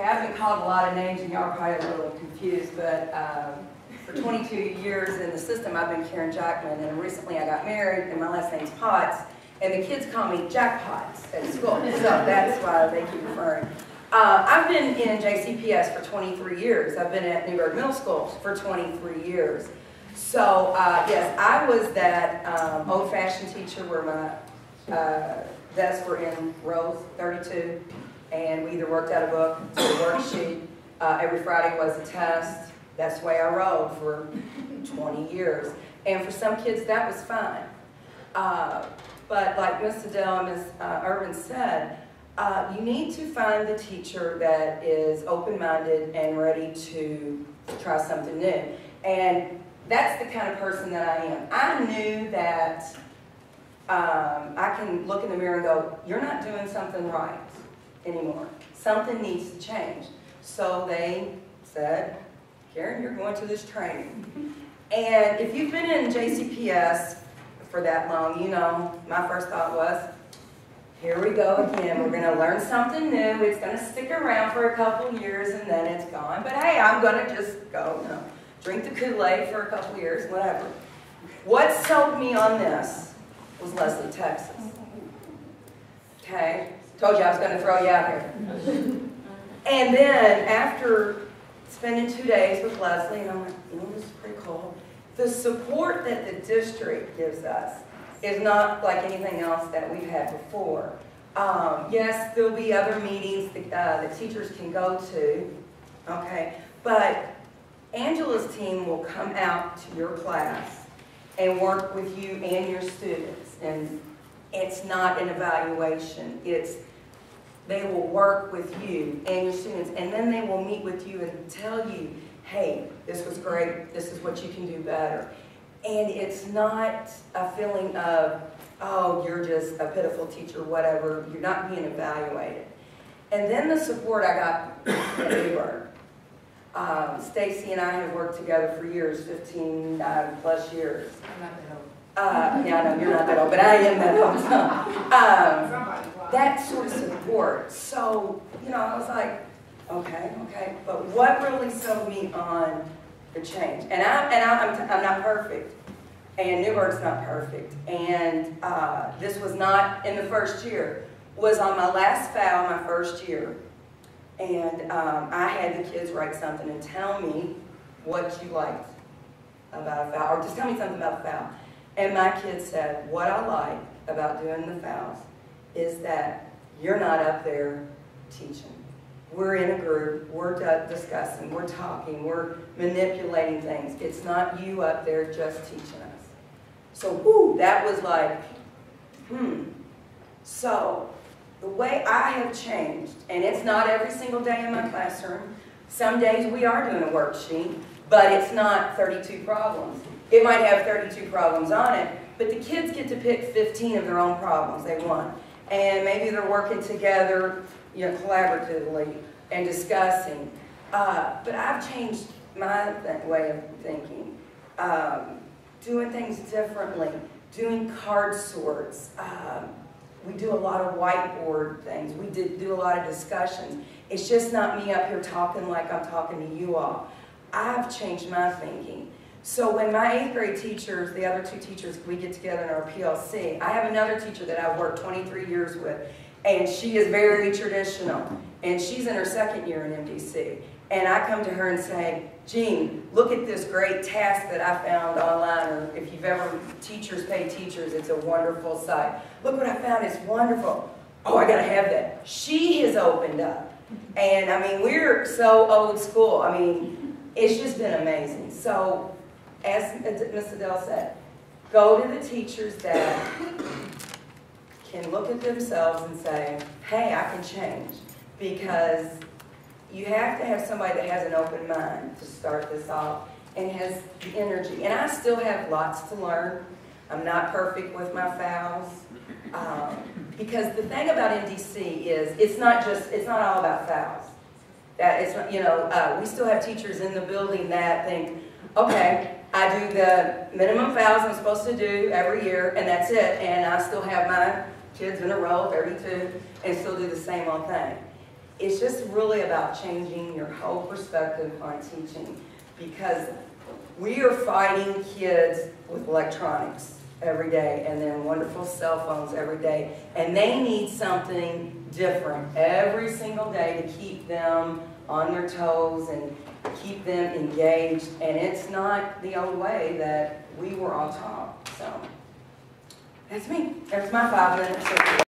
Okay, I've been called a lot of names and y'all are probably a little confused, but for 22 years in the system I've been Karen Jackman, and recently I got married and my last name's Potts, and the kids call me Jackpots at school, so that's why they keep referring. I've been in JCPS for 23 years. I've been at Newburg Middle School for 23 years. So yes, I was that old-fashioned teacher where my desks were in rows, 32, and we either worked out a book, did a worksheet. Every Friday was a test. That's the way I rolled for 20 years. And for some kids, that was fine. But like Ms. Adele and Ms. Irvin said, you need to find the teacher that is open-minded and ready to try something new. And that's the kind of person that I am. I knew that I can look in the mirror and go, you're not doing something right anymore. Something needs to change. So they said, Karen, you're going to this training. And if you've been in JCPS for that long, you know, my first thought was, here we go again. We're going to learn something new. It's going to stick around for a couple years and then it's gone. But hey, I'm going to just go, you know, drink the Kool-Aid for a couple years, whatever. What sold me on this was Leslie, Texas. Okay? Told you I was going to throw you out here. And then after spending 2 days with Leslie, and I'm like, you know, this is pretty cool. The support that the district gives us is not like anything else that we've had before. Yes, there'll be other meetings that teachers can go to, okay? But Angela's team will come out to your class and work with you and your students. And it's not an evaluation. They will work with you and your students, and then they will meet with you and tell you, hey, this was great, this is what you can do better. And it's not a feeling of, oh, you're just a pitiful teacher, whatever, you're not being evaluated. And then the support I got at Newburg. Stacy and I have worked together for years, 15 plus years. I'm not that old. Yeah, I know you're not that old, but I am that old. That sort of support. So, you know, I was like, okay. But what really sold me on the change? And I'm not perfect, and Newburg's not perfect. And this was not in the first year. Was on my last FAL, my first year. And I had the kids write something and tell me what you liked about a FAL, or just tell me something about the FAL. And my kids said, what I like about doing the FALs is that you're not up there teaching. We're in a group, we're discussing, we're talking, we're manipulating things. It's not you up there just teaching us. So, whoo, that was like, So, the way I have changed, and it's not every single day in my classroom. Some days we are doing a worksheet, but it's not 32 problems. It might have 32 problems on it, but the kids get to pick 15 of their own problems they want. And maybe they're working together, you know, collaboratively and discussing. But I've changed my way of thinking. Doing things differently, doing card sorts. We do a lot of whiteboard things. We do a lot of discussions. It's just not me up here talking like I'm talking to you all. I've changed my thinking. So when my 8th grade teachers, the other 2 teachers, we get together in our PLC, I have another teacher that I've worked 23 years with, and she is very traditional, and she's in her 2nd year in MDC. And I come to her and say, Jean, look at this great task that I found online, or if you've ever, Teachers Pay Teachers, it's a wonderful site. Look what I found, it's wonderful. Oh, I gotta have that. She has opened up. And I mean, we're so old school. I mean, it's just been amazing. So, as Ms. Adele said, go to the teachers that can look at themselves and say, hey, I can change. Because you have to have somebody that has an open mind to start this off and has the energy. And I still have lots to learn. I'm not perfect with my FALs. Because the thing about MDC is it's not all about FALs. That it's not, you know, we still have teachers in the building that think, okay, I do the minimum FALs I'm supposed to do every year, and that's it, and I still have my kids in a row, 32, and still do the same old thing. it's just really about changing your whole perspective on teaching, because we are fighting kids with electronics every day and then wonderful cell phones every day, and they need something different every single day to keep them on their toes and keep them engaged, and it's not the old way that we were all taught. So that's me. There's my 5 minutes.